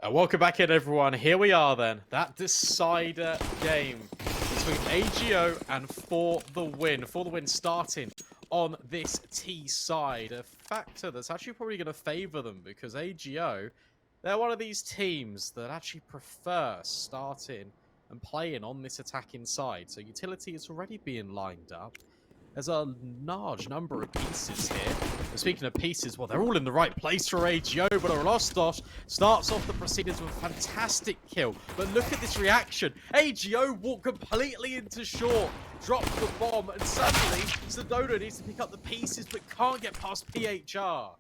Welcome back in, everyone. Here we are then. That decider game between AGO and For the Win. For the Win starting on this T side. A factor that's actually probably going to favour them because AGO, they're one of these teams that actually prefer starting and playing on this attacking side. So utility is already being lined up. There's a large number of pieces here. And speaking of pieces, well, they're all in the right place for AGO, but Orostos starts off the proceedings with a fantastic kill. But look at this reaction. AGO walk completely into short, drop the bomb, and suddenly stadodo needs to pick up the pieces, but can't get past PHR.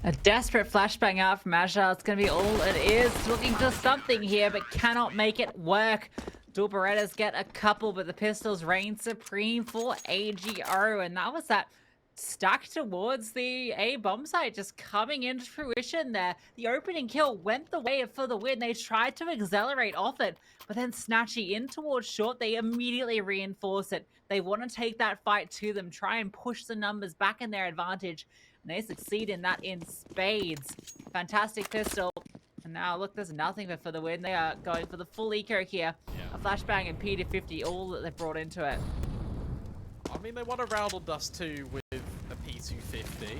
A desperate flashbang out from Azure. It's going to be all it is. Looking for something here, but cannot make it work. Dual Berettas get a couple, but the pistols reign supreme for AGO. And that was that stack towards the A bomb site just coming into fruition there. The opening kill went the way For the Win. They tried to accelerate off it, but then snatchie in towards short. They immediately reinforce it. They want to take that fight to them, try and push the numbers back in their advantage. And they succeed in that in spades. Fantastic pistol. And now, look, there's nothing For the Win. They are going for the full eco here. Yeah. A flashbang and P250, all that they've brought into it. I mean, they won a round on Dust 2 with a P250.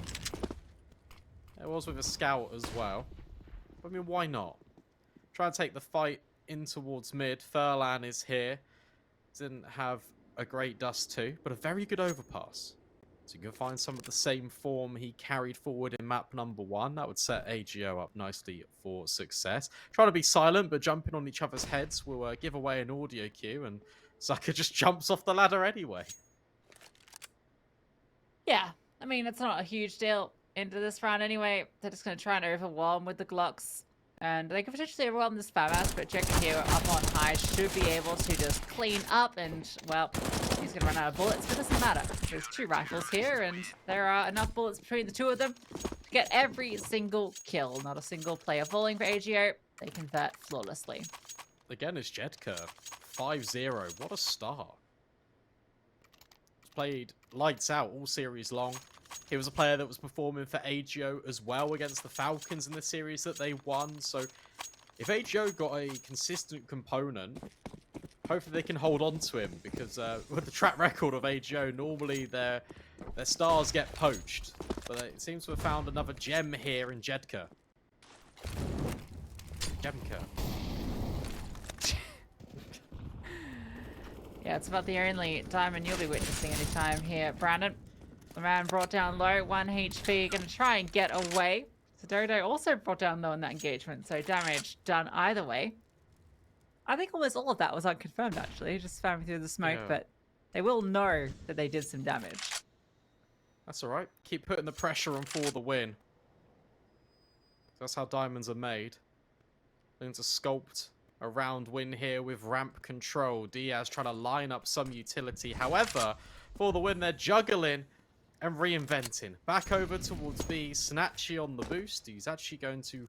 It was with a Scout as well. I mean, why not? Try and take the fight in towards mid. Furlan is here. Didn't have a great Dust 2, but a very good overpass. So you can find some of the same form he carried forward in map number 1. That would set AGO up nicely for success. Trying to be silent, but jumping on each other's heads will give away an audio cue, and Sucker just jumps off the ladder anyway. Yeah, I mean, it's not a huge deal into this round anyway. They're just going to try and overwhelm with the Glocks. And they could potentially overwhelm this FAMAS, but Checker here up on high should be able to just clean up and, well, he's going to run out of bullets, but it doesn't matter. There's 2 rifles here, and there are enough bullets between the 2 of them to get every single kill. Not a single player falling for AGO. They convert flawlessly. Again, it's jedqr. 5-0. What a start. Played lights out all series long. He was a player that was performing for AGO as well against the Falcons in the series that they won. So if AGO got a consistent component, hopefully they can hold on to him, because with the track record of AGO, normally their stars get poached. But it seems to have found another gem here in jedqr. Gemka. Yeah, it's about the only diamond you'll be witnessing anytime here, Brandon. The man brought down low, 1 HP, gonna try and get away. stadodo also brought down low in that engagement, so damage done either way. I think almost all of that was unconfirmed, actually, just spamming through the smoke, yeah. But they will know that they did some damage. That's alright. Keep putting the pressure on For the Win. That's how diamonds are made. Going to sculpt a round win here with ramp control. Diaz trying to line up some utility. However, For the Win, they're juggling and reinventing. Back over towards B. snatchie on the boost. He's actually going to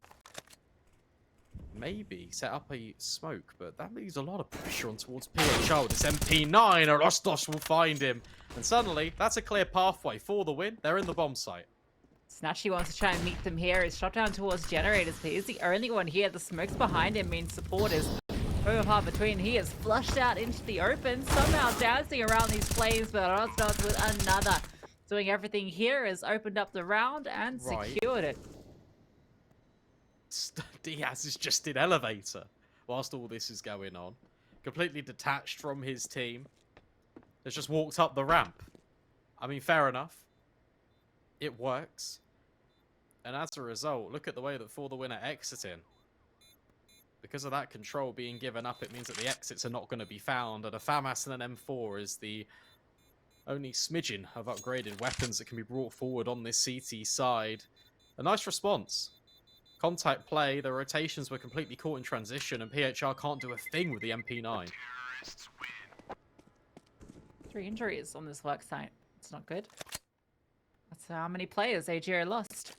maybe set up a smoke, but that leaves a lot of pressure on towards PHR with this MP9. Orostos will find him. And suddenly, that's a clear pathway. For the Win, they're in the bomb site. snatchie wants to try and meet them here. He's shot down towards generators, but he's the only one here. The smokes behind him means support is over far between. He is flushed out into the open, somehow dancing around these flames, but Orostos with another. Doing everything here has opened up the round and secured it. Diaz is just in elevator whilst all this is going on. Completely detached from his team. Has just walked up the ramp. I mean, fair enough. It works. And as a result, look at the way that For the Win are exiting. Because of that control being given up, it means that the exits are not going to be found. And a FAMAS and an M4 is the only smidgen of upgraded weapons that can be brought forward on this CT side. A nice response. Contact play, the rotations were completely caught in transition, and PHR can't do a thing with the MP9. 3 injuries on this work site. It's not good. That's how many players AGO lost.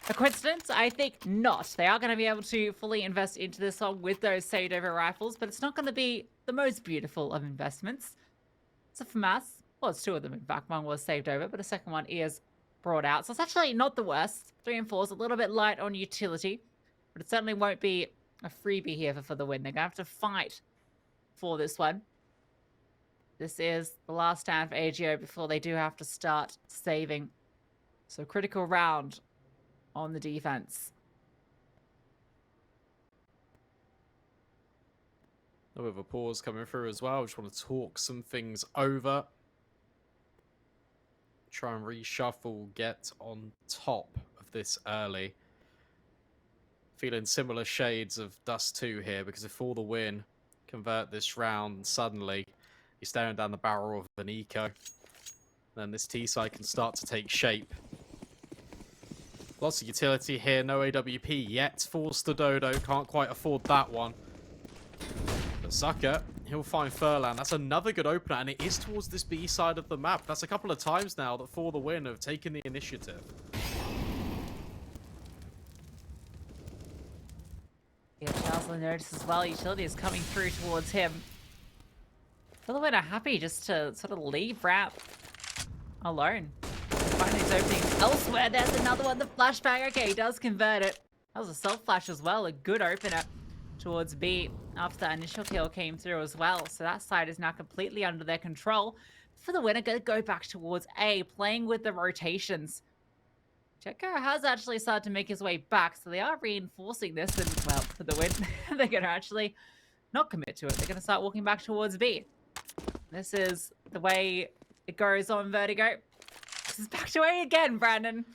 A coincidence? I think not. They are going to be able to fully invest into this one with those saved over rifles, but it's not going to be the most beautiful of investments. It's a FAMAS. Well, it's 2 of them, in fact. One was saved over, but a second one is brought out. So it's actually not the worst. 3 and 4 is a little bit light on utility. But it certainly won't be a freebie here for the win. They're going to have to fight for this one. This is the last stand for AGO before they do have to start saving. So critical round on the defense. We have a pause coming through as well. Just want to talk some things over. Try and reshuffle, get on top of this early. Feeling similar shades of Dust 2 here, because if For the Win convert this round, suddenly you're staring down the barrel of an eco. Then this T-side can start to take shape. Lots of utility here, no AWP yet for Stadodo, can't quite afford that one. But Sucker, he'll find Furlan. That's another good opener, and it is towards this B side of the map. That's a couple of times now that For the Win have taken the initiative. Yeah, Charles will notice as well. Utility is coming through towards him. For the Win are happy just to sort of leave Ramp alone. Find these openings elsewhere. There's another one, the flashbang. Okay, he does convert it. That was a self-flash as well. A good opener towards B after that initial kill came through as well. So that side is now completely under their control. For the Win, going to go back towards A, playing with the rotations. jedqr has actually started to make his way back, so they are reinforcing this. And, well, for the Win, they're going to actually not commit to it. They're going to start walking back towards B. This is the way it goes on Vertigo. This is back to A again, Brandon.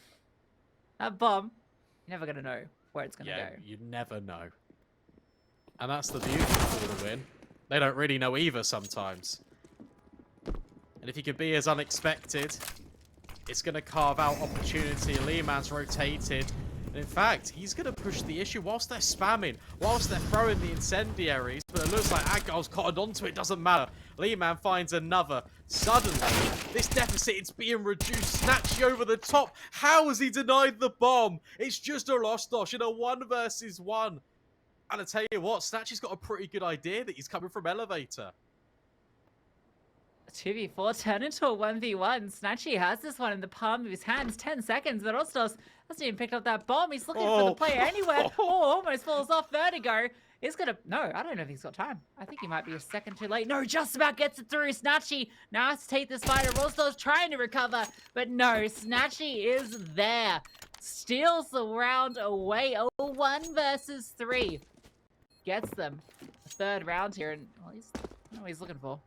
That bomb, you're never going to know where it's going to go. You never know. And that's the beauty For the Win. They don't really know either sometimes. And if you can be as unexpected, it's going to carve out opportunity. Lehman's rotated. And in fact, he's going to push the issue whilst they're spamming, whilst they're throwing the incendiaries. But it looks like Aggar's cottoned onto it. Doesn't matter. Lehman finds another. Suddenly, this deficit is being reduced. snatchie over the top. How has he denied the bomb? It's just a Rostosh in a 1 versus 1. And I tell you what, snatchie's got a pretty good idea that he's coming from elevator. 2v4 turn into a 1v1. snatchie has this one in the palm of his hands. 10 seconds, but Rostos hasn't even picked up that bomb. He's looking for the player anywhere. Almost falls off. Vertigo is going to... No, I don't know if he's got time. I think he might be a second too late. No, just about gets it through. snatchie now has to take this fighter. Rostos trying to recover, but no, snatchie is there. Steals the round away. 1 versus 3. Gets them. A third round here, and well, I don't know what he's looking for.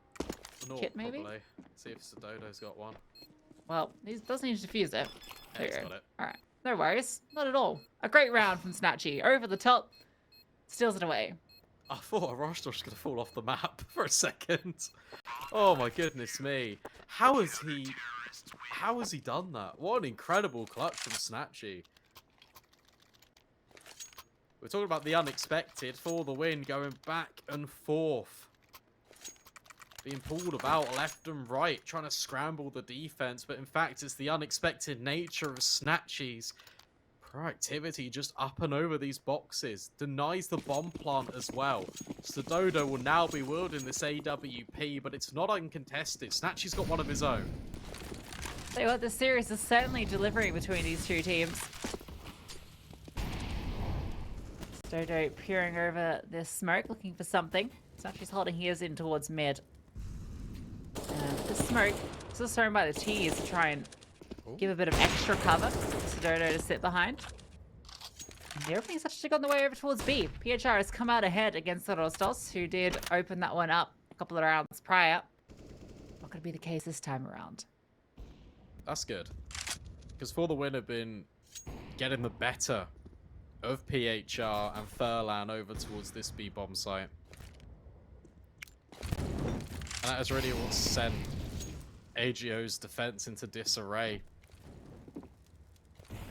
Kit, maybe? Probably. See if Stadodo's got one. Well, he doesn't need to defuse it. Yeah, he's got it. Alright. No worries. Not at all. A great round from snatchie. Over the top. Steals it away. I thought Rostosh was going to fall off the map for a second. Oh my goodness me. How has he done that? What an incredible clutch from snatchie. We're talking about the unexpected. For the Win, going back and forth. Being pulled about left and right, trying to scramble the defense, but in fact it's the unexpected nature of snatchie's proactivity just up and over these boxes. Denies the bomb plant as well. Stadodo will now be wielding this AWP, but it's not uncontested. snatchie's got one of his own. So what, the series is certainly delivering between these two teams. Stadodo peering over this smoke, looking for something. snatchie's holding his in towards mid. The smoke is just thrown by the T's to try and give a bit of extra cover for Stadodo to sit behind. And the opening's actually gone the way over towards B. PHR has come out ahead against the Rostos, who did open that one up a couple of rounds prior. Not going to be the case this time around. That's good. Because For the Win have been getting the better of PHR and Furlan over towards this B bomb site. And that is really what sent AGO's defense into disarray.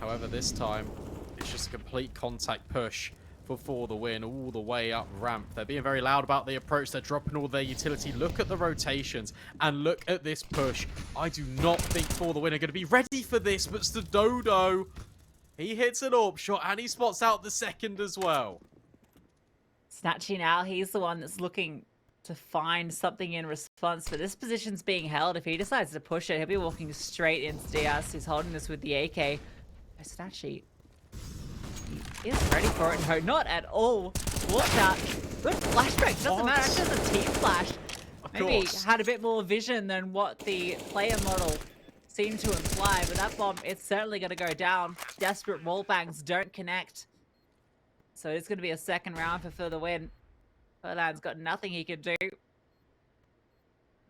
However, this time, it's just a complete contact push for the Win all the way up ramp. They're being very loud about the approach. They're dropping all their utility. Look at the rotations and look at this push. I do not think For the Win are going to be ready for this, but Stadodo, he hits an AWP shot and he spots out the second as well. snatchie now, he's the one that's looking to find something in response, but this position's being held. If he decides to push it, he'll be walking straight into DS. He's holding this with the AK. snatchie is ready for it. No, not at all. Watch out. Good flashback. Doesn't matter. It's just a team flash. Maybe had a bit more vision than what the player model seemed to imply, but that bomb, it's certainly going to go down. Desperate wallbangs don't connect. So it's going to be a second round for the win. Furlan's got nothing he can do. A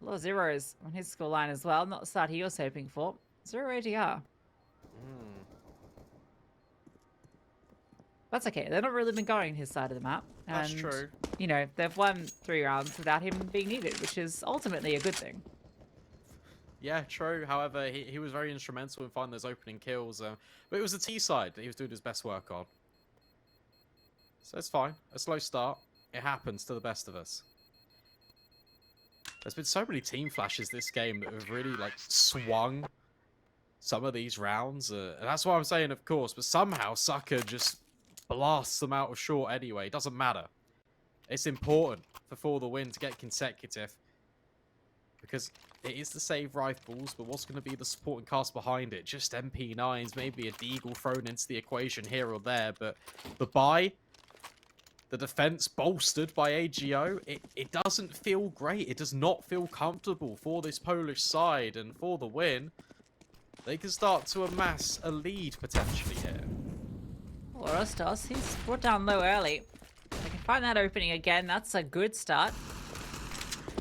lot of zeros on his scoreline as well. Not the start he was hoping for. 0 ADR. That's okay. They've not really been going his side of the map. And, That's true. You know, they've won 3 rounds without him being needed, which is ultimately a good thing. Yeah, true. However, he was very instrumental in finding those opening kills. But it was the T side that he was doing his best work on. So it's fine. A slow start. It happens to the best of us. There's been so many team flashes this game that have really, like, swung some of these rounds. And that's why I'm saying, of course. But somehow, Sucker just blasts them out of short anyway. It doesn't matter. It's important for the win to get consecutive. Because it is the save rifles, but what's going to be the supporting cast behind it? Just MP9s, maybe a deagle thrown into the equation here or there. But the buy, the defense bolstered by AGO, it doesn't feel great. It does not feel comfortable for this Polish side. And for the win, they can start to amass a lead potentially here. Well, Rostos, he's brought down low early. They can find that opening again. That's a good start.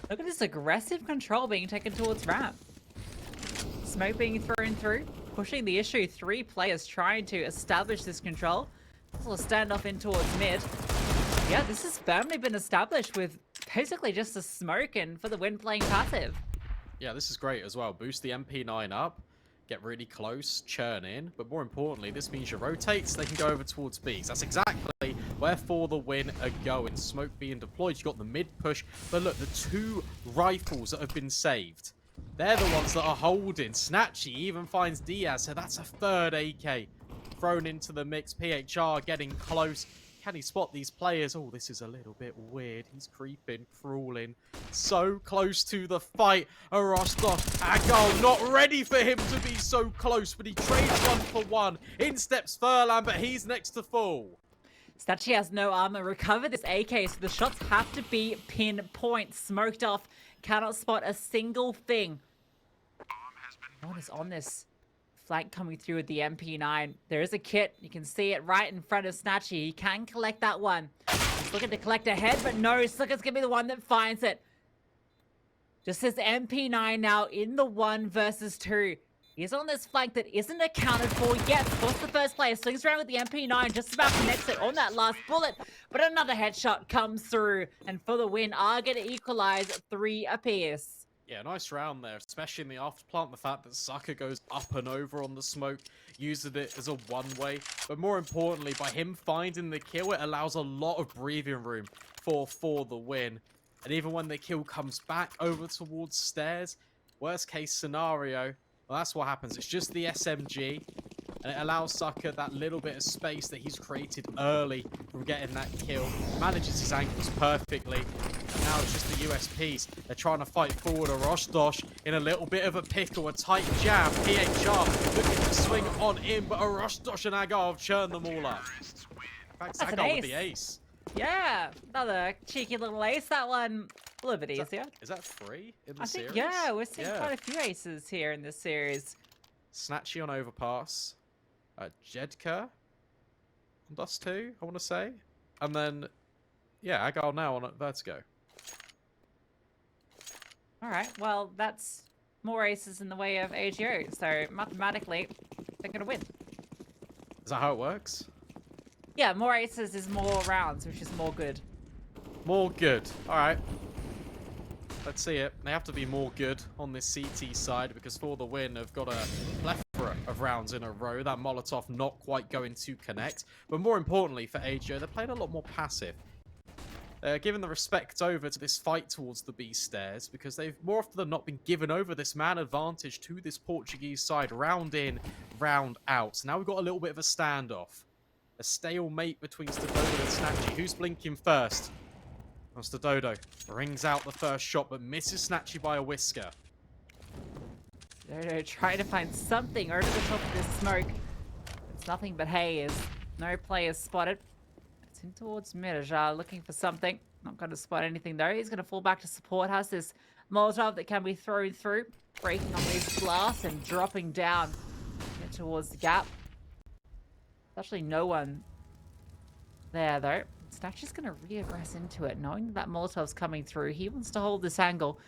Look at this aggressive control being taken towards ramp. Smoke being thrown through, pushing the issue. 3 players trying to establish this control. This will stand off in towards mid. Yeah, this has firmly been established with basically just a smoke and for the win playing passive. Yeah, this is great as well. Boost the MP9 up, get really close, churn in. But more importantly, this means you rotate so they can go over towards Bs. That's exactly where for the win are going. Smoke being deployed. You've got the mid push. But look, the 2 rifles that have been saved, they're the ones that are holding. Snatchie even finds Diaz. So that's a 3rd AK thrown into the mix. PHR getting close. Can he spot these players? Oh, this is a little bit weird. He's creeping, crawling. So close to the fight. Rostos, Agol, not ready for him to be so close, but he trades 1 for 1. In steps Furlan, but he's next to full. Snatchie has no armor. Recover this AK, so the shots have to be pinpoint. Smoked off. Cannot spot a single thing. No one is on this flank coming through with the MP9. There is a kit. You can see it right in front of Snatchie. He can collect that one. He's looking to collect ahead, but no, Slicker's going to be the one that finds it. Just his MP9 now in the 1 versus 2. He's on this flank that isn't accounted for yet. Spots the first player, swings around with the MP9, just about connects it on that last bullet. But another headshot comes through. And for the win, are going to equalize 3 apiece. Yeah, nice round there, especially in the afterplant. The fact that Sucker goes up and over on the smoke, using it as a one-way. But more importantly, by him finding the kill, it allows a lot of breathing room for the win. And even when the kill comes back over towards stairs, worst case scenario, well, that's what happens. It's just the SMG, and it allows Sucker that little bit of space that he's created early from getting that kill. Manages his angles perfectly, and now it's just the USPs. They're trying to fight forward. Rostos in a little bit of a pickle, a tight jab. PHR looking to swing on in, but Rostos and Agov churn them all up. In fact, Agov with the ace. Yeah, another cheeky little ace. That one a little bit easier. Is that 3 in the I series? think, yeah, we're seeing quite a few aces here in this series. Snatchie on overpass. jedqr on Dust 2, I want to say. And then, yeah, Agal now on Vertigo. Alright, well, that's more aces in the way of AGO. So, mathematically, they're going to win. Is that how it works? Yeah, more aces is more rounds, which is more good. More good. Alright. Let's see it. They have to be more good on this CT side because for the win, have got a plethora of rounds in a row. That Molotov not quite going to connect. But more importantly for AGO, they're playing a lot more passive. They're giving the respect over to this fight towards the B stairs because they've more often than not been given over this man advantage to this Portuguese side round in, round out. So now we've got a little bit of a standoff. A stalemate between stadodo and snatchie. Who's blinking first? Well, stadodo rings out the first shot, but misses snatchie by a whisker. They're trying to find something over the top of this smoke. It's nothing but haze. No players spotted. It's in towards mid. Looking for something. Not going to spot anything though. He's going to fall back to support. Has this Molotov that can be thrown through. Breaking on these glass and dropping down towards the gap. There's actually no one there though. Snatchie's going to reaggress into it, knowing that Molotov's coming through. He wants to hold this angle.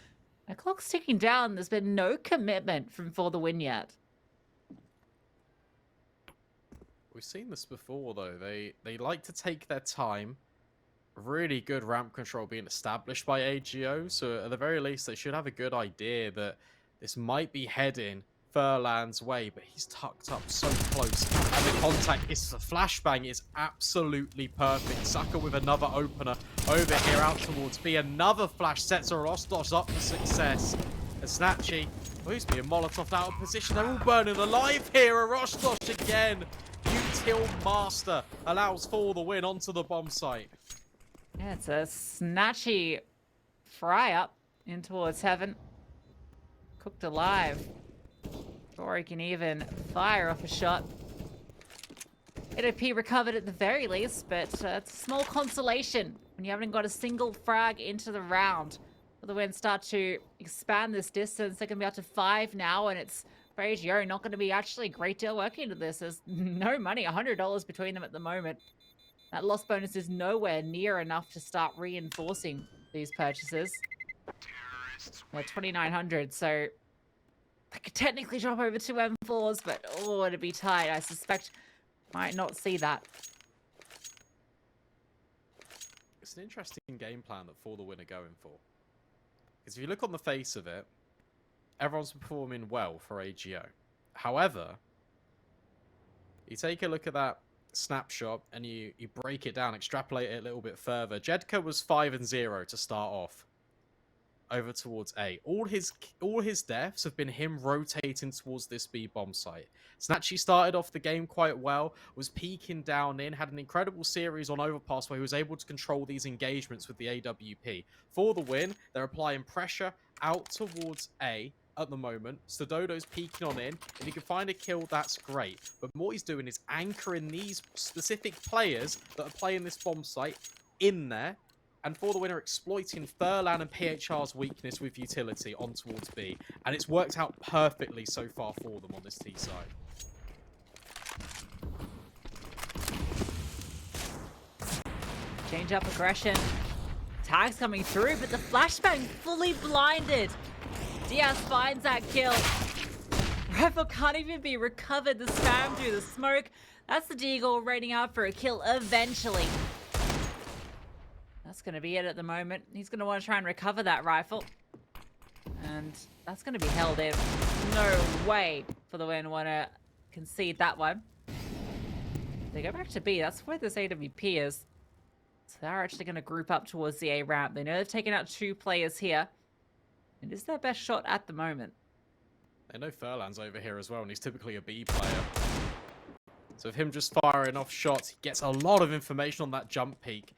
The clock's ticking down. There's been no commitment from For the Win yet. We've seen this before, though. They like to take their time. Really good ramp control being established by AGO, so at the very least, they should have a good idea that this might be heading Furlan's way, but he's tucked up so close. And the contact is the flashbang is absolutely perfect. Saka with another opener over here out towards B. Another flash sets Rostos up for success. And snatchie, who's being Molotov out of position. They're all burning alive here. Rostos again. Util master allows For the Win onto the bomb site. Yeah, it's a snatchy fry up in towards heaven. Cooked alive. Before he can even fire off a shot. EDP recovered at the very least, but it's a small consolation when you haven't got a single frag into the round. For the Win start to expand this distance. They can be up to 5 now, and it's for AGO not going to be actually a great deal working into this. There's no money, $100 between them at the moment. That loss bonus is nowhere near enough to start reinforcing these purchases. They're 2,900, so they could technically drop over to M4s, but oh, it'd be tight. I suspect might not see that. It's an interesting game plan that For the Win are going for. Because if you look on the face of it, everyone's performing well for AGO. However, you take a look at that snapshot and you break it down, extrapolate it a little bit further. jedqr was 5-0 to start off over towards A. All his deaths have been him rotating towards this B bomb site. snatchie started off the game quite well, was peeking down in, had an incredible series on overpass where he was able to control these engagements with the AWP. For the Win, they're applying pressure out towards A at the moment. Stadodo's peeking on in. If he can find a kill, that's great. But what he's doing is anchoring these specific players that are playing this bomb site in there. And For the Win are exploiting Furlan and PHR's weakness with utility on towards B. And it's worked out perfectly so far for them on this T side. Change up aggression. Tags coming through, but the flashbang fully blinded. Diaz finds that kill. Rifle can't even be recovered. The spam through the smoke. That's the Deagle raiding out for a kill eventually. That's going to be it at the moment. He's going to want to try and recover that rifle. And that's going to be held in. No way For the Win want to concede that one. They go back to B. That's where this AWP is. So they're actually going to group up towards the A ramp. They know they've taken out 2 players here. It is their best shot at the moment. They know Furlan's over here as well, and he's typically a B player. So with him just firing off shots, he gets a lot of information on that jump peak.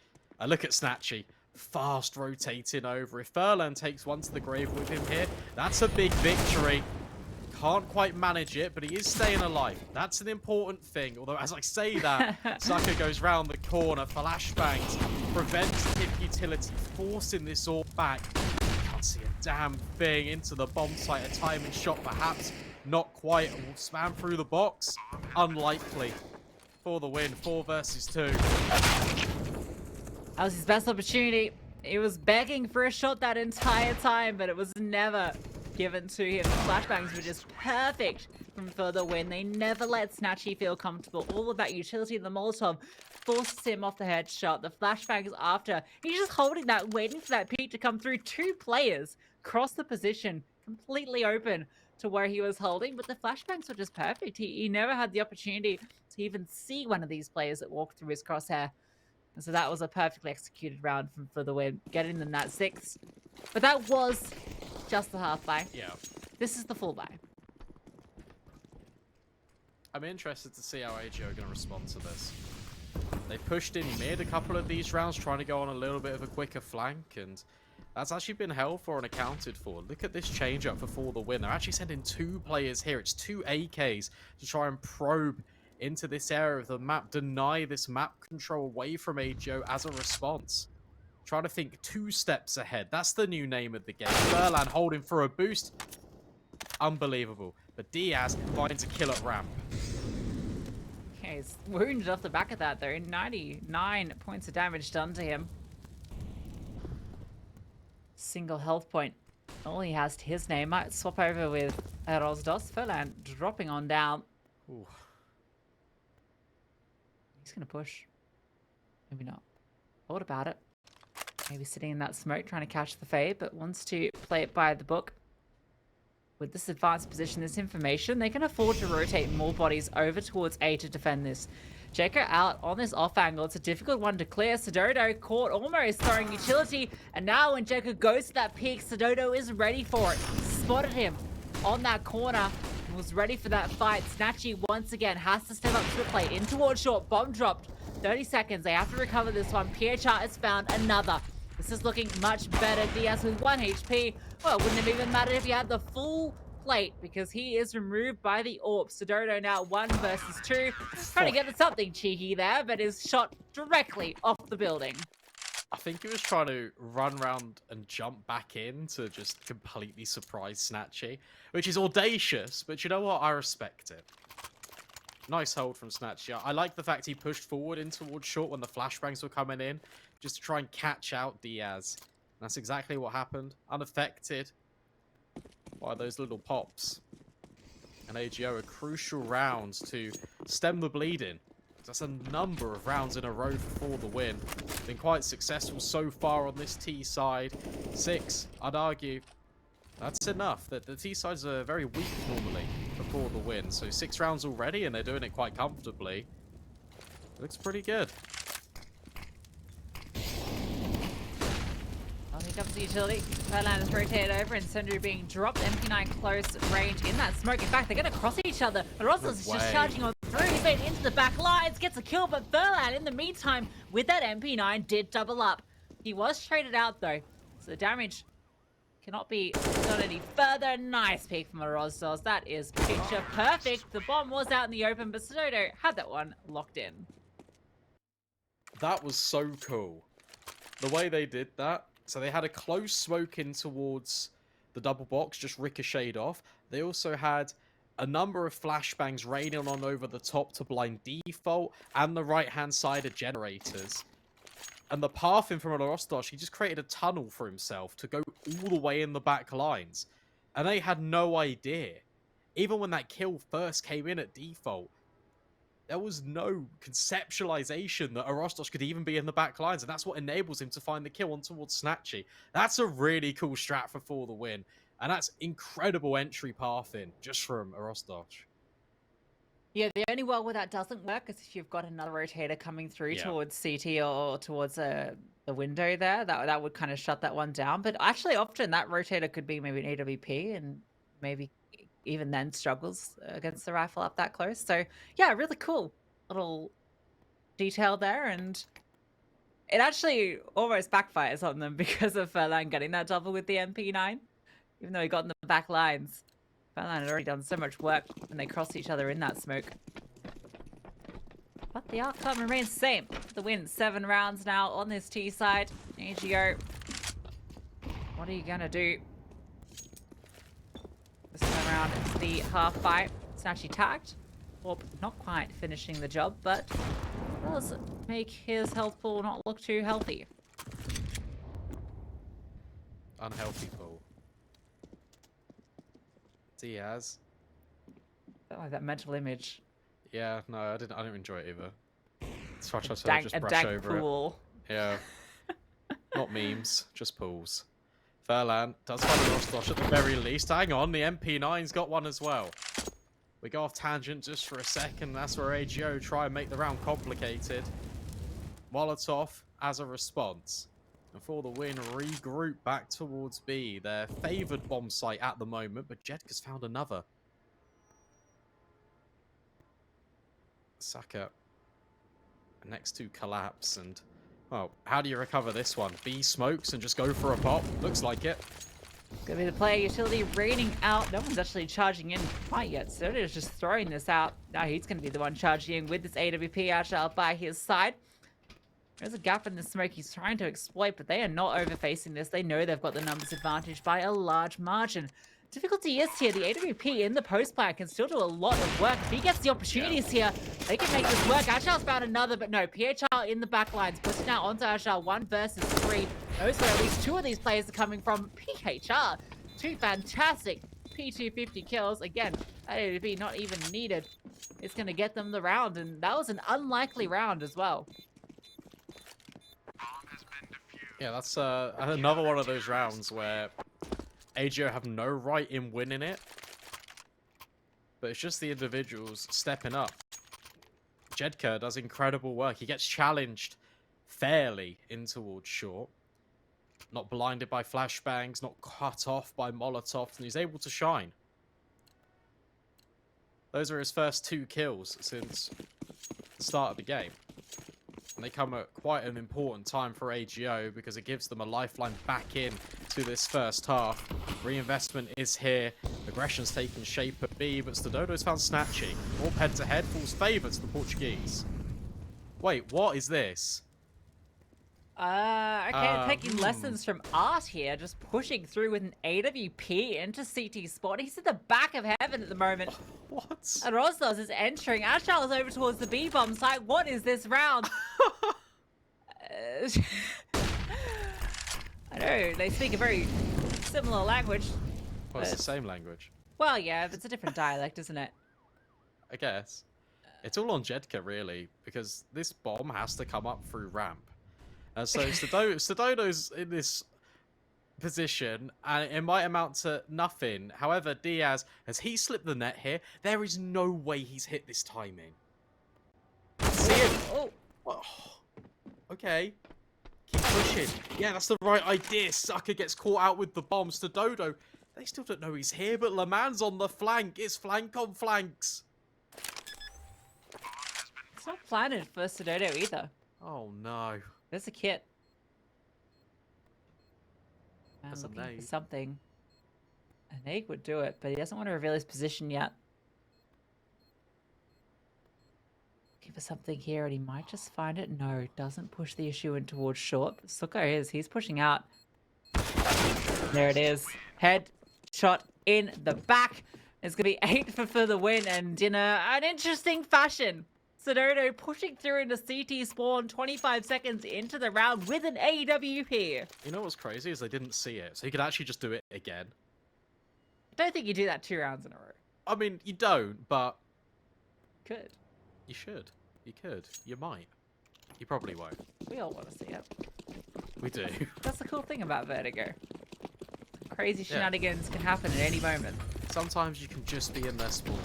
Look at snatchie. Fast rotating over. If Furlan takes one to the grave with him here, that's a big victory. Can't quite manage it, but he is staying alive. That's an important thing. Although, as I say that, Saka goes round the corner. Flashbangs. Preventative utility. Forcing this all back. Can't see a damn thing. Into the bomb site. A timing shot, perhaps. Not quite. Will spam through the box. Unlikely. For the win. 4 versus 2. That was his best opportunity. He was begging for a shot that entire time, but it was never given to him. The flashbangs were just perfect for the win. They never let snatchie feel comfortable. All of that utility of the Molotov forces him off the headshot. The flashbangs after. He's just holding that, waiting for that peak to come through. 2 players cross the position, completely open to where he was holding, but the flashbangs were just perfect. He never had the opportunity to even see one of these players that walked through his crosshair. And so that was a perfectly executed round for the win, getting them that 6. But that was just the half buy. Yeah. This is the full buy. I'm interested to see how AGO are going to respond to this. They pushed in mid a couple of these rounds, trying to go on a little bit of a quicker flank, and that's actually been held for and accounted for. Look at this change up for the win. They're actually sending 2 players here. It's 2 AKs to try and probe into this area of the map, deny this map control away from AGO as a response. Trying to think 2 steps ahead. That's the new name of the game. Furlan holding for a boost. Unbelievable. But Diaz finds a kill at ramp. Okay, he's wounded off the back of that though. 99 points of damage done to him. Single health point. All he has to his name. Might swap over with Rosdos. Furlan dropping on down. Ooh. He's going to push. Maybe not. Thought about it. Maybe sitting in that smoke trying to catch the fade, but wants to play it by the book. With this advanced position, this information, they can afford to rotate more bodies over towards A to defend this. jedqr out on this off angle. It's a difficult one to clear. stadodo caught almost throwing utility, and now when jedqr goes to that peak, stadodo is ready for it. Spotted him on that corner. Was ready for that fight. snatchie once again has to step up to the plate. In towards short. Bomb dropped. 30 seconds. They have to recover this one. PHR has found another. This is looking much better. Diaz with 1 HP. Well, it wouldn't have even mattered if he had the full plate because he is removed by the AWP. stadodo now 1 versus 2. Trying to get something cheeky there, but is shot directly off the building. I think he was trying to run around and jump back in to just completely surprise snatchie, which is audacious, but you know what? I respect it. Nice hold from snatchie. I like the fact he pushed forward in towards short when the flashbangs were coming in, just to try and catch out Diaz. And that's exactly what happened. Unaffected by those little pops. And AGO, a crucial round to stem the bleeding. That's a number of rounds in a row for the win. Been quite successful so far on this T side. 6, I'd argue. That's enough. The T sides are very weak normally before the win. So 6 rounds already, and they're doing it quite comfortably. Looks pretty good. Well, here comes the utility. Furlan is rotated over and Sundry being dropped. MP9 close range in that smoke. In fact, they're going to cross each other. Rossos is just charging on through. He's made into the back lines. Gets a kill, but Furlan, in the meantime, with that MP9, did double up. He was traded out, though. So the damage cannot be done any further. Nice peek from Rossos. That is picture perfect. The bomb was out in the open, but stadodo had that one locked in. That was so cool. The way they did that. So they had a close smoke in towards the double box, just ricocheted off. They also had a number of flashbangs raining on over the top to blind default and the right-hand side of generators. And the pathing from Rostos, he just created a tunnel for himself to go all the way in the back lines. And they had no idea. Even when that kill first came in at default, there was no conceptualization that Rostos could even be in the back lines, and that's what enables him to find the kill on towards snatchie. That's a really cool strat for the win, and that's incredible entry pathing just from Rostos. Yeah, the only way where that doesn't work is if you've got another rotator coming through towards CT or towards the window there. That would kind of shut that one down. But actually, often that rotator could be maybe an AWP, and maybe even then struggles against the rifle up that close. So yeah, really cool little detail there, and it actually almost backfires on them because of Furlan getting that double with the MP9, even though he got in the back lines. Furlan had already done so much work when they crossed each other in that smoke. But the outcome remains the same. The win, 7 rounds now on this T side. AGO, what are you gonna do? This time around, it's the half fight. snatchie tagged. Well, not quite finishing the job, but does make his health pool not look too healthy. Unhealthy pool. Diaz. I don't like that mental image. Yeah, no, I didn't enjoy it either. So I tried to Dank, just a brush dank over pool. it. Yeah. Not memes, just pools. Furlan does find a Rostos at the very least. Hang on, the MP9's got one as well. We go off tangent just for a second. That's where AGO try and make the round complicated. Molotov as a response. And for the win, regroup back towards B. Their favoured bomb site at the moment, but jedqr's found another. Saka. Next to collapse, and well, how do you recover this one? B smokes and just go for a pop. Looks like it. Gonna be the player utility raining out. No one's actually charging in quite yet. Stadodo's just throwing this out. Now he's gonna be the one charging in with this AWP agile by his side. There's a gap in the smoke he's trying to exploit, but they are not overfacing this. They know they've got the numbers advantage by a large margin. Difficulty is here. The AWP in the post player can still do a lot of work. If he gets the opportunities here, they can make this work. Agile's found another, but no. PHR in the back lines, pushing out onto Agile 1 versus 3. Knows where at least 2 of these players are coming from. PHR, 2 fantastic P250 kills. Again, that AWP not even needed. It's going to get them the round, and that was an unlikely round as well. Yeah, that's another one of those rounds where AGO have no right in winning it, but it's just the individuals stepping up. jedqr does incredible work. He gets challenged fairly in towards short, not blinded by flashbangs, not cut off by molotovs, and he's able to shine. Those are his first 2 kills since the start of the game. And they come at quite an important time for AGO because it gives them a lifeline back in to this first half. Reinvestment is here. Aggression's taken shape at B, but stadodo's found snatchie. All head-to-head falls favour to the Portuguese. Wait, what is this? Okay, taking lessons from Art here, just pushing through with an AWP into CT spot. He's at the back of heaven at the moment. What? And Rostos is entering. Agile is over towards the B-bomb site. What is this round? I know, they speak a very similar language. Well, it's the same language. Well, yeah, it's a different dialect, isn't it? I guess. It's all on jedqr, really, because this bomb has to come up through ramp. So stadodo's in this position, and it might amount to nothing. However, Diaz, as he slipped the net here, there is no way he's hit this timing. See him? Oh. Oh. Okay. Keep pushing. Yeah, that's the right idea. Sucker gets caught out with the bomb. Stadodo, they still don't know he's here, but Le Mans on the flank. It's flank on flanks. It's not planted for Stadodo either. Oh, no. There's a kit. Man, That's a looking for nade. something. An egg would do it, but he doesn't want to reveal his position yet. Looking for something here, and he might just find it. No, doesn't push the issue in towards short. Suko is. He's pushing out. There it is. Head shot in the back. It's going to be 8 for the win, and in an interesting fashion. Stadodo pushing through into CT spawn 25 seconds into the round with an AWP. You know what's crazy is they didn't see it, so you could actually just do it again. I don't think you do that 2 rounds in a row. I mean, you don't, but Could. you should. You could. You might. You probably won't. We all want to see it. We do. That's the cool thing about Vertigo. Crazy shenanigans can happen at any moment. Sometimes you can just be in their spawn.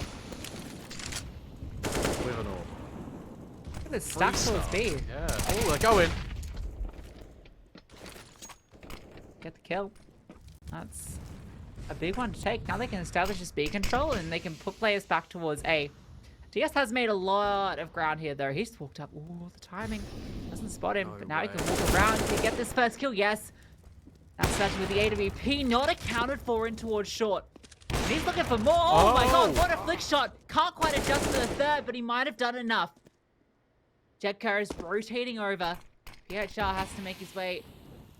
With an orb. Look at this stack towards B. Yeah. Oh, they're going. Get the kill. That's a big one to take. Now they can establish this B control and they can put players back towards A. DS has made a lot of ground here though. He's walked up. Ooh, the timing. Doesn't spot him, but now he can walk around to get this first kill. Yes. That's starting with the AWP not accounted for in towards short. And he's looking for more. Oh my god, what a flick shot. Can't quite adjust to the third, but he might have done enough. jedqr is rotating over. PHR has to make his way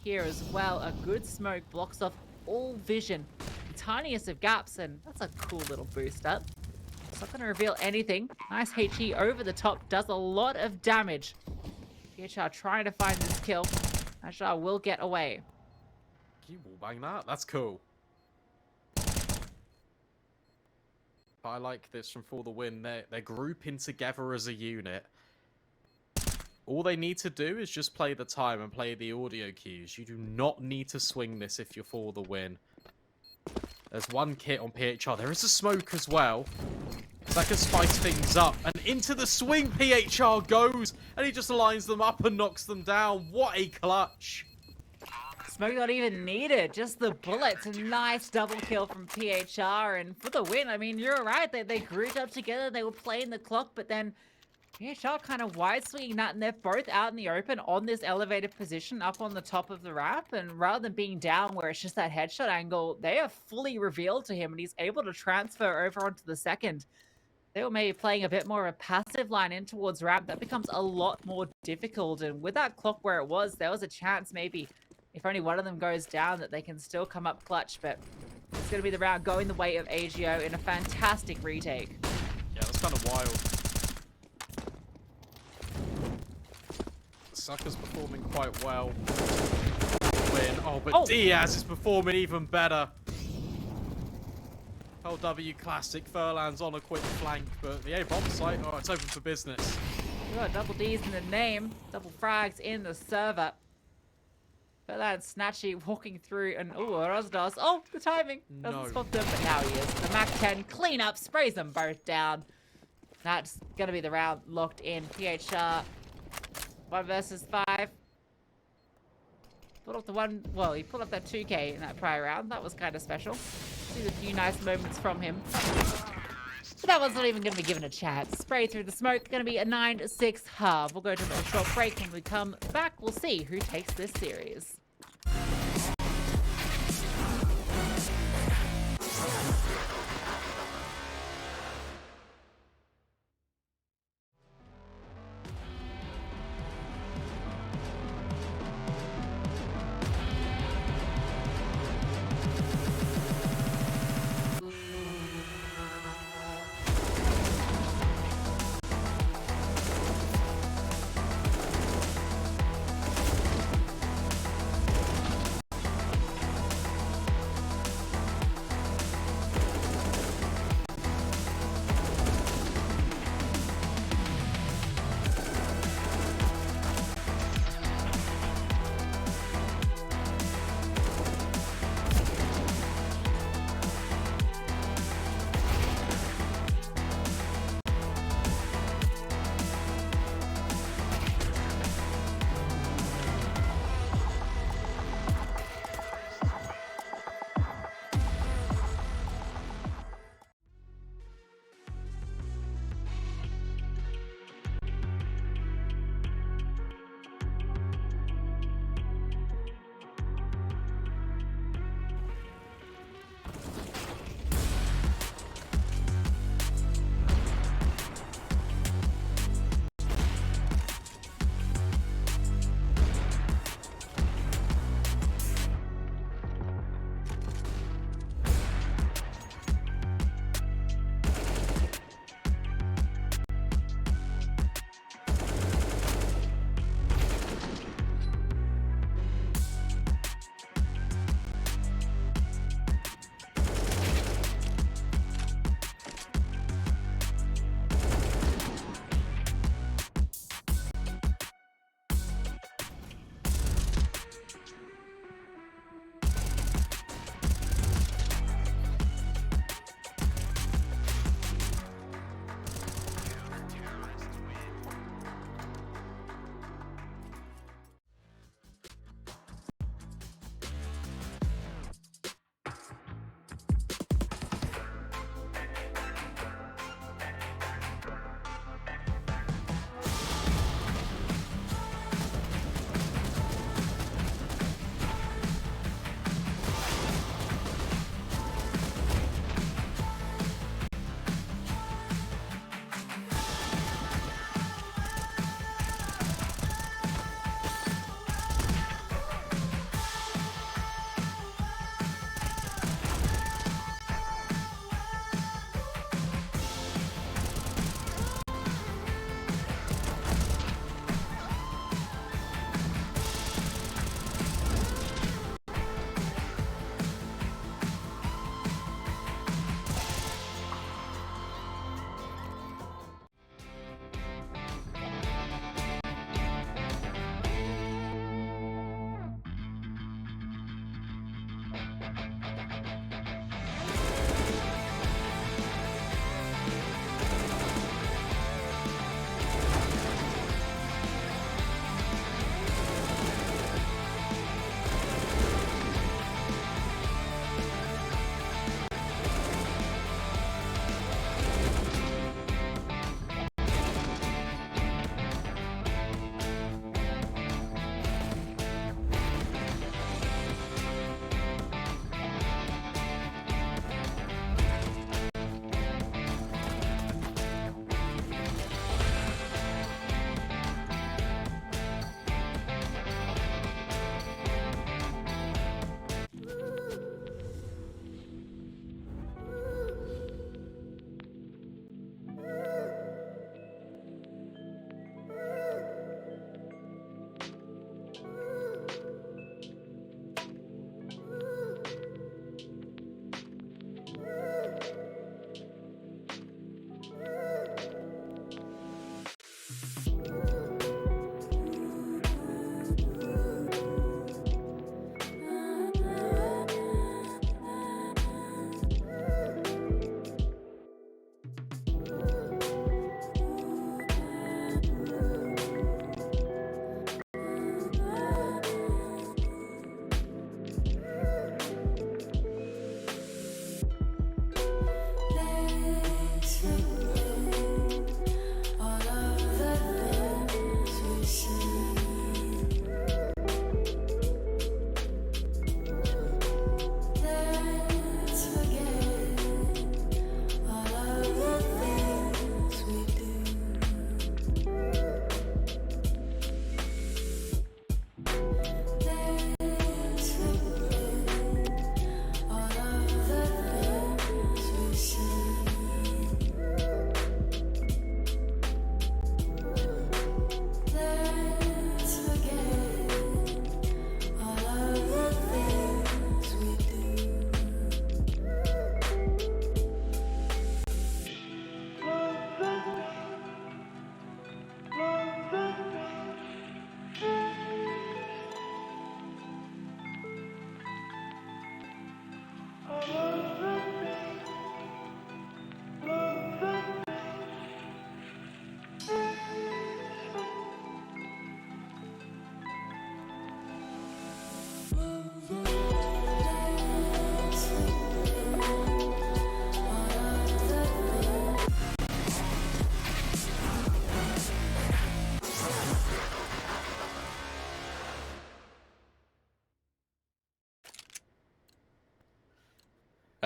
here as well. A good smoke blocks off all vision. The tiniest of gaps, and that's a cool little boost up. It's not going to reveal anything. Nice HE over the top. Does a lot of damage. PHR trying to find this kill. PHR will get away. Can you wallbang that? That's cool. I like this from For the Win. They're grouping together as a unit. All they need to do is just play the time and play the audio cues. You do not need to swing this if you're For the Win. There's one kit on PHR. There is a smoke as well. So that can spice things up. And into the swing PHR goes. And he just lines them up and knocks them down. What a clutch. Smoke not even needed. Just the bullets. A nice double kill from PHR. And for the win, I mean, you're right. They grouped up together. They were playing the clock. But then PHR kind of wide swinging that, and they're both out in the open on this elevated position up on the top of the ramp. And rather than being down where it's just that headshot angle, they are fully revealed to him, and he's able to transfer over onto the second. They were maybe playing a bit more of a passive line in towards ramp. That becomes a lot more difficult. And with that clock where it was, there was a chance maybe if only one of them goes down that they can still come up clutch. But it's going to be the round going the way of AGO in a fantastic retake. Yeah, that's kind of wild. Sucker's performing quite well. Win. Oh, but Diaz is performing even better. LW Classic, Furlan's on a quick flank, but the A-bomb site, oh, it's open for business. We got double D's in the name, double frags in the server. Furlan snatchie walking through, and Rosdos. Oh, the timing doesn't spot them, but now he is. The Mac 10 cleanup sprays them both down. That's gonna be the round locked in. PHR 1 versus 5. Pulled off the one. Well, he pulled up that 2K in that prior round. That was kind of special. See a few nice moments from him. But that one's not even going to be given a chance. Spray through the smoke. Going to be a 9-6 half. We'll go to a little short break. When we come back, we'll see who takes this series.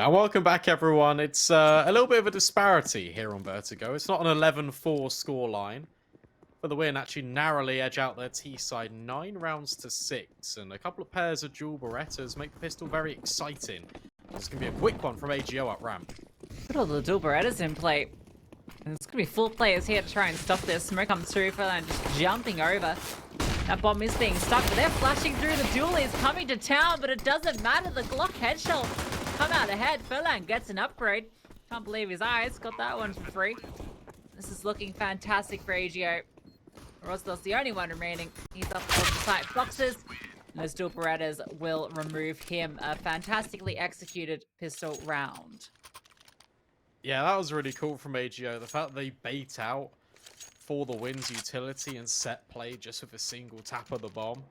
Now, welcome back, everyone. It's a little bit of a disparity here on Vertigo. It's not an 11-4 scoreline. For the win, actually narrowly edge out their T side 9 rounds to 6. And a couple of pairs of dual Berettas make the pistol very exciting. It's going to be a quick one from AGO up ramp. Look at all the dual Berettas in play. And there's going to be 4 players here to try and stop this. Smoke comes through, Furlan just jumping over. That bomb is being stuck, but they're flashing through. The duel is coming to town, but it doesn't matter. The Glock headshot come out ahead. Furlan gets an upgrade. Can't believe his eyes. Got that one for free. This is looking fantastic for AGO. Rostov's the only one remaining. He's up on the site boxes. And those dual Berettas will remove him. A fantastically executed pistol round. Yeah, that was really cool from AGO. The fact that they bait out For the Win's utility and set play just with a single tap of the bomb.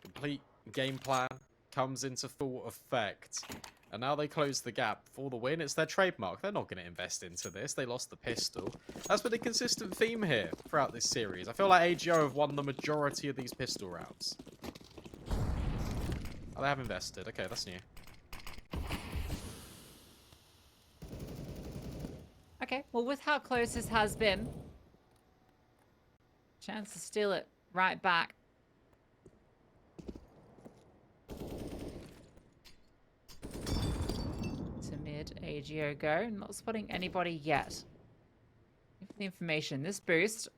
Complete game plan comes into full effect. And now they close the gap. For the Win, it's their trademark. They're not going to invest into this. They lost the pistol. That's been a consistent theme here throughout this series. I feel like AGO have won the majority of these pistol rounds. Oh, they have invested. Okay, that's new. Okay, well, with how close this has been, chance to steal it right back. To mid, AGO go. Not spotting anybody yet. Give the information. This boost,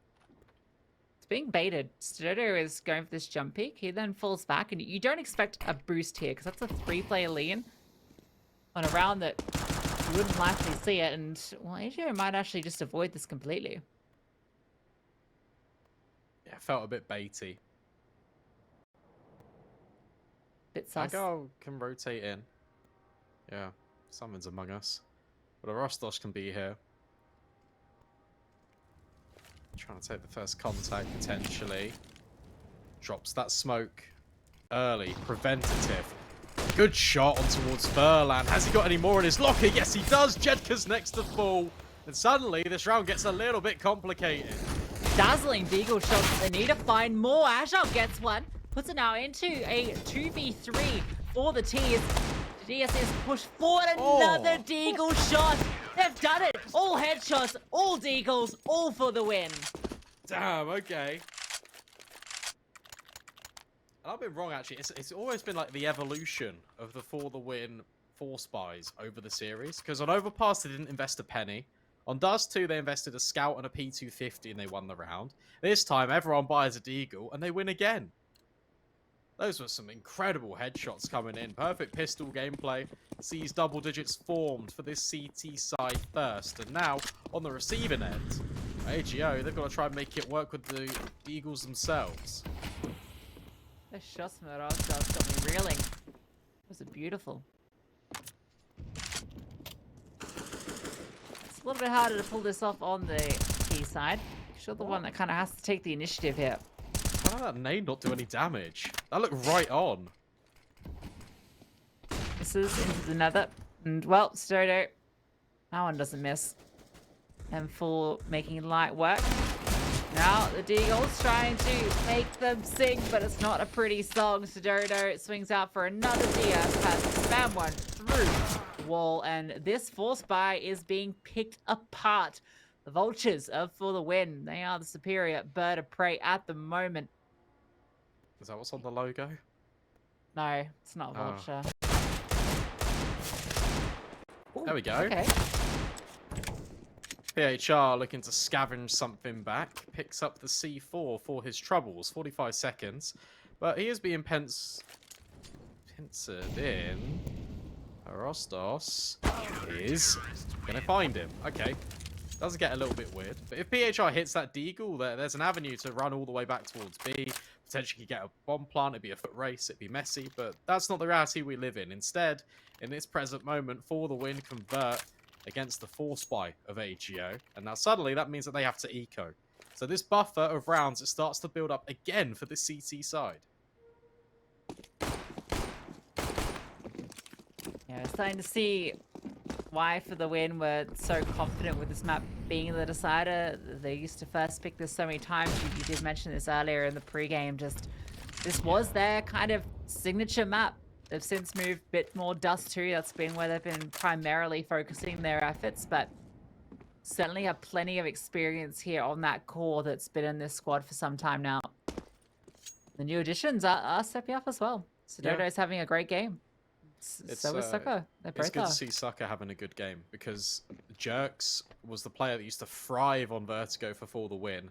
it's being baited. stadodo is going for this jump peek. He then falls back, and you don't expect a boost here, because that's a 3-player lean on a round that you wouldn't likely see it, and well, AGO might actually just avoid this completely. Yeah, felt a bit baity. Bit sus. Ago can rotate in. Yeah, someone's among us. But a Rostos can be here. Trying to take the first contact, potentially. Drops that smoke early. Preventative. Good shot on towards Furlan. Has he got any more in his locker? Yes, he does. jedqr's next to full. And suddenly, this round gets a little bit complicated. Dazzling deagle shots. They need to find more. Agile gets one. Puts it now into a 2v3 for the T's. DSS push forward. Another deagle shot. They've done it. All headshots, all deagles, all for the win. Damn, okay. I've been wrong, actually. It's always been like the evolution of the For the Win Force buys over the series. Because on Overpass, they didn't invest a penny. On Dust 2, they invested a Scout and a P250 and they won the round. This time, everyone buys a Deagle and they win again. Those were some incredible headshots coming in. Perfect pistol gameplay. Sees double digits formed for this CT side first. And now, on the receiving end, AGO, they've got to try and make it work with the Eagles themselves. The shots from the Rostovs got me reeling. Was it beautiful? It's a little bit harder to pull this off on the T side. You're the one that kind of has to take the initiative here. How did that nade not do any damage? That looked right on. Misses into the nether. And, well, stadodo, that one doesn't miss. And full making light work. Now the Deagle's trying to make them sing, but it's not a pretty song. stadodo swings out for another DS pass. Spam one through the wall, and this force buy is being picked apart. The Vultures are for the win. They are the superior bird of prey at the moment. Is that what's on the logo? No, it's not a Vulture. Ooh, there we go. Okay. PHR looking to scavenge something back. Picks up the C4 for his troubles. 45 seconds. But he is being pincered in. Rostos is going to find him. Okay. Does get a little bit weird. But if PHR hits that Deagle, there's an avenue to run all the way back towards B. Potentially get a bomb plant. It'd be a foot race. It'd be messy. But that's not the reality we live in. Instead, in this present moment, For the Win convert against the force buy of AGO. And now suddenly that means that they have to eco. So this buffer of rounds, it starts to build up again for the CT side. Yeah, we're starting to see why For the Win were so confident with this map being the decider. They used to first pick this so many times. You did mention this earlier in the pregame. Just this was their kind of signature map. They've since moved a bit more dust too. That's been where they've been primarily focusing their efforts, but certainly have plenty of experience here on that core that's been in this squad for some time now. The new additions are stepping up as well. Stadodo's having a great game. So is Sucker. They both It's good are. to see Sucker having a good game because Jerks was the player that used to thrive on Vertigo for the win.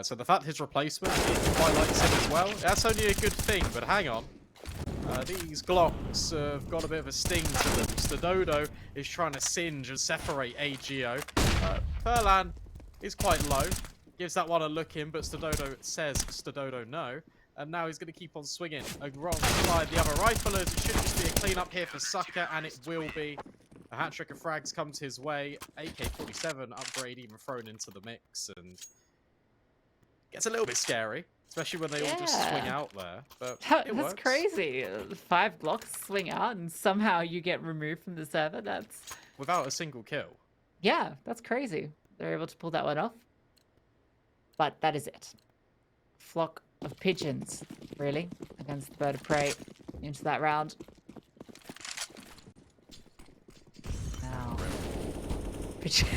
So the fact his replacement is quite like him as well, that's only a good thing, but hang on. These Glocks have got a bit of a sting to them. Stadodo is trying to singe and separate AGO. Furlan is quite low. Gives that one a look in, but Stadodo says Stadodo no. And now he's going to keep on swinging alongside the other riflers. It should just be a clean up here for Sucker, and it will be. A hat-trick of frags comes his way. AK-47 upgrade even thrown into the mix, and gets a little bit scary. Especially when they all just swing out there. But it works. That's crazy. 5 Glocks swing out and somehow you get removed from the server. That's... Without a single kill. Yeah, that's crazy. They're able to pull that one off. But that is it. Flock of pigeons, really, against the bird of prey into that round. Now. Pigeon.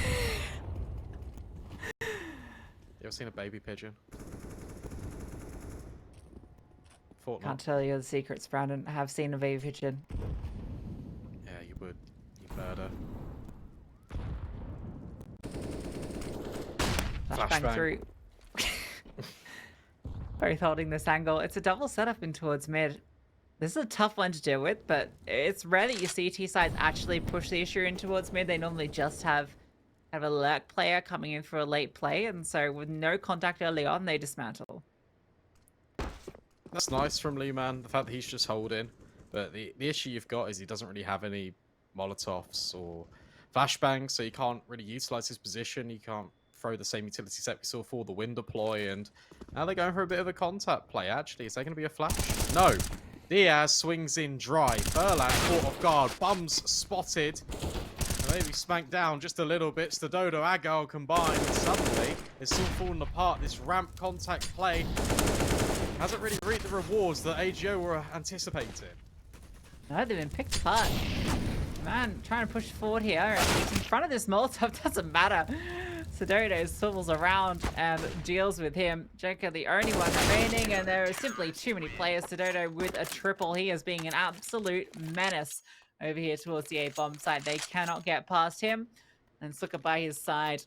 You ever seen a baby pigeon? Can't tell you the secrets, Brandon. I have seen a baby pigeon. Yeah, you would. You murder. Flashbang through. Both holding this angle. It's a double setup in towards mid. This is a tough one to deal with, but it's rare that you see T-sides actually push the issue in towards mid. They normally just have a lurk player coming in for a late play, and so with no contact early on, they dismantle. That's nice from Lee, man. The fact that he's just holding. But the issue you've got is he doesn't really have any Molotovs or flashbangs, so he can't really utilize his position. He can't throw the same utility set we saw for the win deploy. And now they're going for a bit of a contact play, actually. Is there going to be a flash? No. Diaz swings in dry. Furlan caught off guard. Bums spotted. Maybe smacked down just a little bit. Stadodo, Agal combined. And suddenly, it's all falling apart. This ramp contact play hasn't really reaped the rewards that AGO were anticipating. No, they've been picked apart. Man, trying to push forward here. He's in front of this Molotov, doesn't matter. Stadodo swivels around and deals with him. jedqr the only one remaining, and there are simply too many players. Stadodo with a triple. He is being an absolute menace over here towards the A-bomb side. They cannot get past him. And Suka by his side.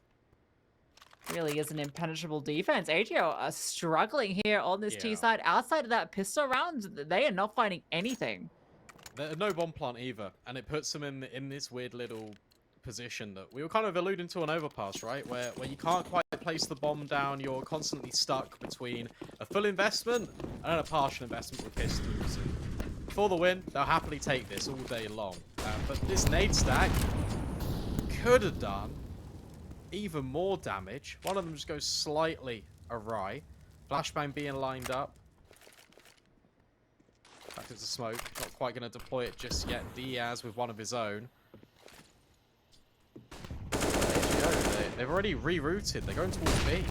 Really is an impenetrable defense. AGO are struggling here on this T side. Outside of that pistol round, they are not finding anything. There's no bomb plant either, and it puts them in this weird little position that we were kind of alluding to on Overpass, right? Where you can't quite place the bomb down. You're constantly stuck between a full investment and a partial investment with pistols. And for the win, they'll happily take this all day long. But this nade stack could have done even more damage. One of them just goes slightly awry. Flashbang being lined up. Back into smoke. Not quite going to deploy it just yet. Diaz with one of his own. They've already rerouted. They're going towards B.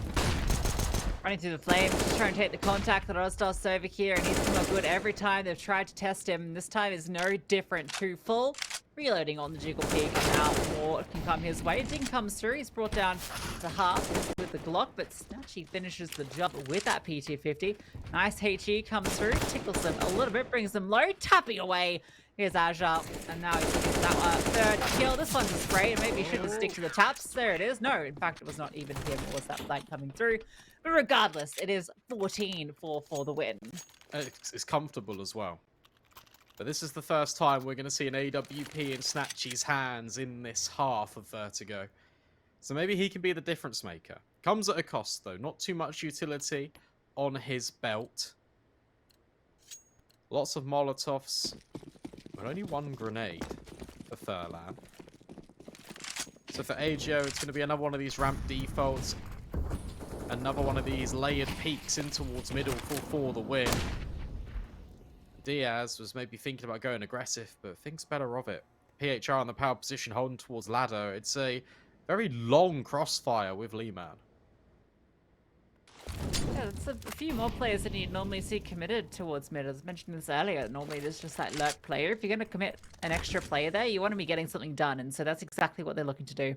Running through the flames, just trying to take the contact that Ozdos over here, and he's come up good every time they've tried to test him. This time is no different. 2 full. Reloading on the jiggle peak, and now more can come his way. Ding comes through. He's brought down to half with the Glock, but snatchie finishes the job with that P250. Nice HE comes through, tickles them a little bit, brings them low, tapping away. Here's Azure, and now he's looking for that third kill. This one's a spray, and maybe he shouldn't stick to the taps. There it is. No, in fact, it was not even him. It was that light coming through. But regardless, it is 14-4 for the win. It's comfortable as well. But this is the first time we're going to see an AWP in snatchie's hands in this half of Vertigo. So maybe he can be the difference maker. Comes at a cost, though. Not too much utility on his belt. Lots of Molotovs. But only 1 grenade for Furlan. So for AGO, it's going to be another one of these ramp defaults. Another one of these layered peaks in towards middle for the win. Diaz was maybe thinking about going aggressive, but thinks better of it. PHR in the power position, holding towards ladder. It's a very long crossfire with Lee Man. Yeah, it's a few more players than you'd normally see committed towards mid. As mentioned this earlier, normally there's just that lurk player. If you're going to commit an extra player there, you want to be getting something done, and so that's exactly what they're looking to do.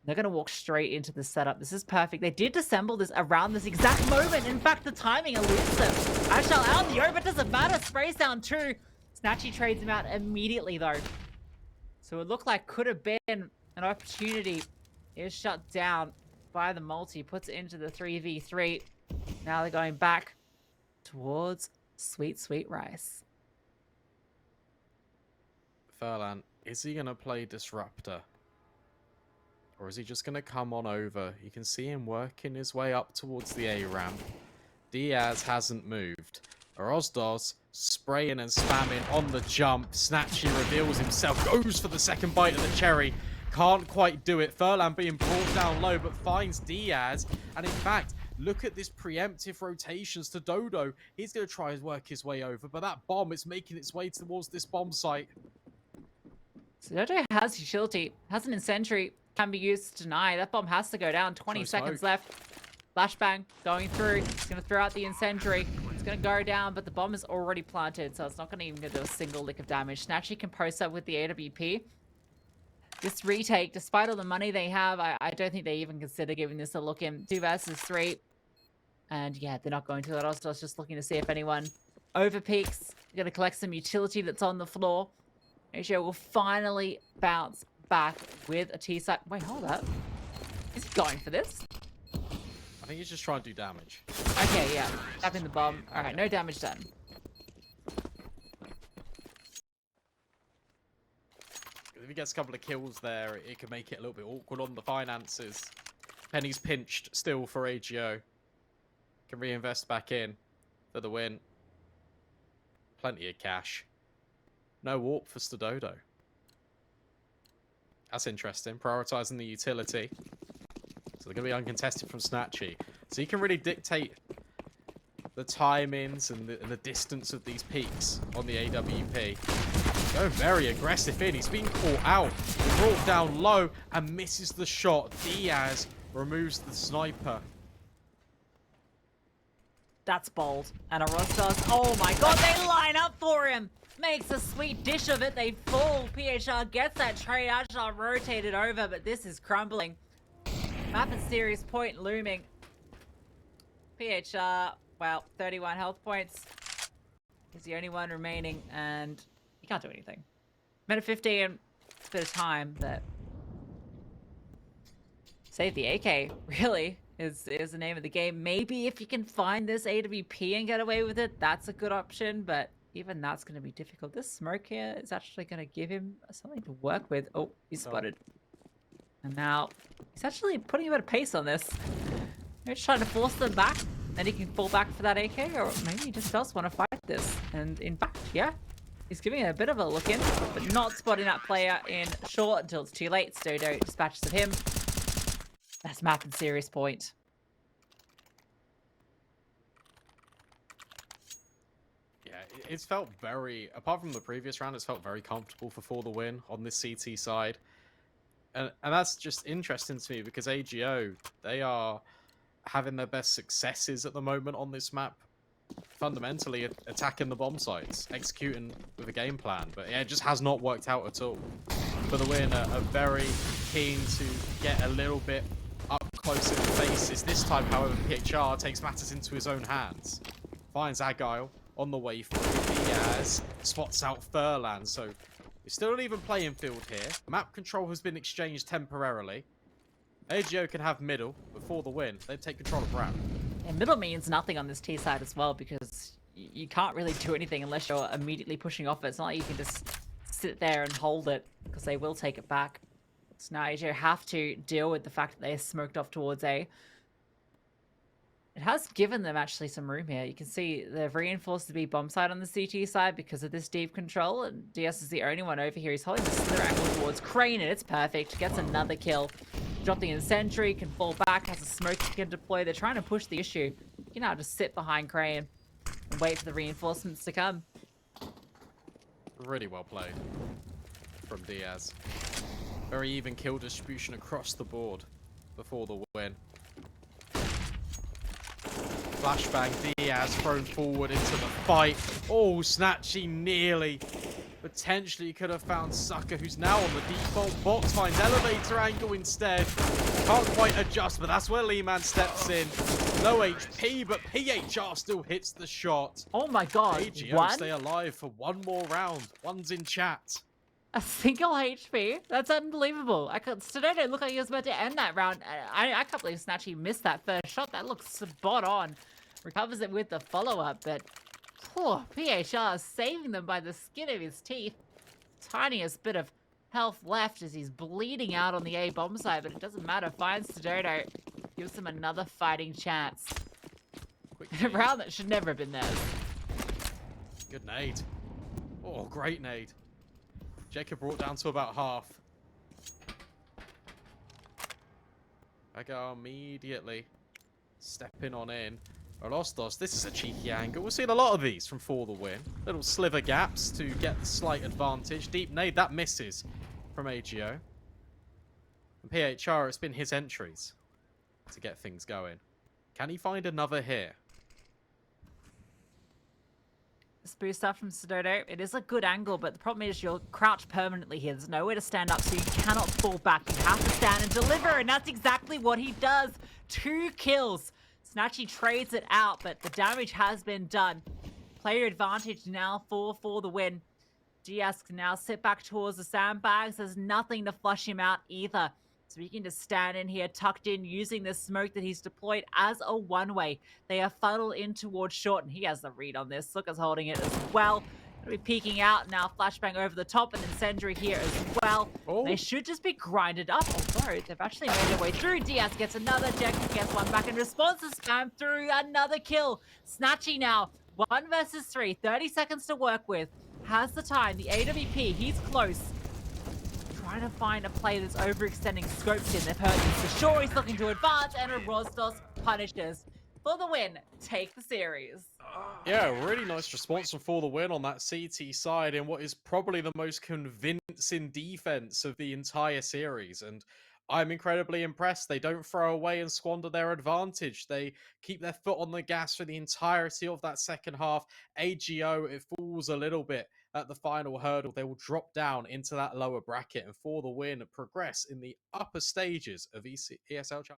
They're going to walk straight into the setup. This is perfect. They did disassemble this around this exact moment. In fact, the timing eludes them. Ashal out the over, doesn't matter. Sprays down 2. Snatchie trades him out immediately, though. So it looked like could have been an opportunity. Is shut down by the multi. Puts it into the 3v3. Now they're going back towards Sweet Sweet Rice. Furlan, is he going to play Disruptor? Or is he just going to come on over? You can see him working his way up towards the A ramp. Diaz hasn't moved. Orozdos spraying and spamming on the jump. Snatchie reveals himself, goes for the second bite of the cherry. Can't quite do it. Furlan being brought down low, but finds Diaz. And in fact, look at this preemptive rotations to Dodo. He's going to try and work his way over, but that bomb is making its way towards this bomb site. So Dodo has utility, has an incendiary, can be used to deny. That bomb has to go down. 20 seconds left. Flashbang going through. It's going to throw out the incendiary. It's going to go down, but the bomb is already planted, so it's not going to even do a single lick of damage. Snatchie can post up with the AWP. This retake, despite all the money they have, I don't think they even consider giving this a look in. 2 versus 3. And yeah, they're not going to. I was just looking to see if anyone overpeaks. They're going to collect some utility that's on the floor. AJO will finally bounce back with a T-side. Wait, hold up. Is he going for this? I think he's just trying to do damage. Okay, yeah. Tapping the bomb. Alright, no damage done. If he gets a couple of kills there, it can make it a little bit awkward on the finances. Penny's pinched still for AGO. Can reinvest back in for the win. Plenty of cash. No warp for Stadodo. That's interesting. Prioritizing the utility. So they're going to be uncontested from Snatchie. So he can really dictate the timings and the distance of these peaks on the AWP. Going very aggressive in. He's been caught out. Brought down low and misses the shot. Diaz removes the sniper. That's bold. And Orozdos, oh my god, they line up for him! Makes a sweet dish of it. They fall. PHR gets that trade. Ashar rotated over, but this is crumbling. Map and series point looming. PHR, well, 31 health points. He's the only one remaining, and he can't do anything. Minute 15, it's a bit of time that... Save the AK, really, is the name of the game. Maybe if you can find this AWP and get away with it, that's a good option, but even that's going to be difficult. This smoke here is actually going to give him something to work with. Oh, he's spotted. And now he's actually putting a bit of pace on this. Maybe trying to force them back, and he can fall back for that AK, or maybe he just does want to fight this. And in fact, yeah, he's giving it a bit of a look in, but not spotting that player in short until it's too late. Stadodo dispatches of him. That's map and serious point. It's felt very, apart from the previous round, it's felt very comfortable for the win on this CT side. And that's just interesting to me because AGO, they are having their best successes at the moment on this map. Fundamentally attacking the bomb sites, executing with a game plan. But yeah, it just has not worked out at all. For the win, are very keen to get a little bit up close in the faces. This time, however, PHR takes matters into his own hands. Finds Agile on the way through. Diaz spots out Furlan, so it's still an even playing field here. Map control has been exchanged temporarily. AGO can have middle before the win. They take control of ramp. And middle means nothing on this T side as well because you can't really do anything unless you're immediately pushing off it. It's not like you can just sit there and hold it because they will take it back. So now AGO have to deal with the fact that they're smoked off towards A. It has given them actually some room here. You can see they've reinforced the B bomb side on the CT side because of this deep control, and DS is the only one over here. He's holding the slither angle towards Crane, and it's perfect. Gets another kill. Drop the incendiary, can fall back, has a smoke he can deploy. They're trying to push the issue. You can now just sit behind Crane and wait for the reinforcements to come. Really well played from Diaz. Very even kill distribution across the board before the win. flashbang. Diaz thrown forward into the fight. Oh, snatchie nearly. Potentially could have found Sucker, who's now on the default box. Finds elevator angle instead. Can't quite adjust, but that's where Leeman steps in. No HP, but PHR still hits the shot. Oh my god. AGO stay alive for one more round. One's in chat. A single HP? That's unbelievable. stadodo looked like he was about to end that round. I can't believe snatchie missed that first shot. That looks spot on. Recovers it with the follow-up, but poor PHR saving them by the skin of his teeth. Tiniest bit of health left as he's bleeding out on the A bomb side, but it doesn't matter. Finds stadodo. Gives him another fighting chance. In a round that should never have been theirs. Good nade. Oh, great nade. Jacob brought down to about half. Agar immediately stepping on in. Rostos, this is a cheeky angle. We're seeing a lot of these from For the Win. Little sliver gaps to get the slight advantage. Deep nade, that misses from AGO. And PHR, it's been his entries to get things going. Can he find another here? This boost up from stadodo. It is a good angle, but the problem is you're crouched permanently here. There's nowhere to stand up, so you cannot fall back. You have to stand and deliver, and that's exactly what he does. 2 kills. snatchie trades it out, but the damage has been done. Player advantage now for the win. Diaz can now sit back towards the sandbags. There's nothing to flush him out either. So he can just stand in here, tucked in, using the smoke that he's deployed as a one-way. They are funneled in towards short, and he has the read on this. Looker's holding it as well. Gonna be peeking out now. Flashbang over the top, and incendiary here as well. Oh. They should just be grinded up, although they've actually made their way through. Diaz gets another, Jack gets one back in response to spam through another kill. snatchie now, 1 versus 3, 30 seconds to work with. Has the time, the AWP, he's close. Trying to find a play that's overextending scopes in. They've heard this for sure. He's looking to advance, and Rostos punishes. For the win, take the series. Yeah, really nice response from For the Win on that CT side in what is probably the most convincing defense of the entire series. And I'm incredibly impressed. They don't throw away and squander their advantage. They keep their foot on the gas for the entirety of that second half. AGO, it falls a little bit at the final hurdle. They will drop down into that lower bracket, and For the Win progress in the upper stages of ESL Challenge.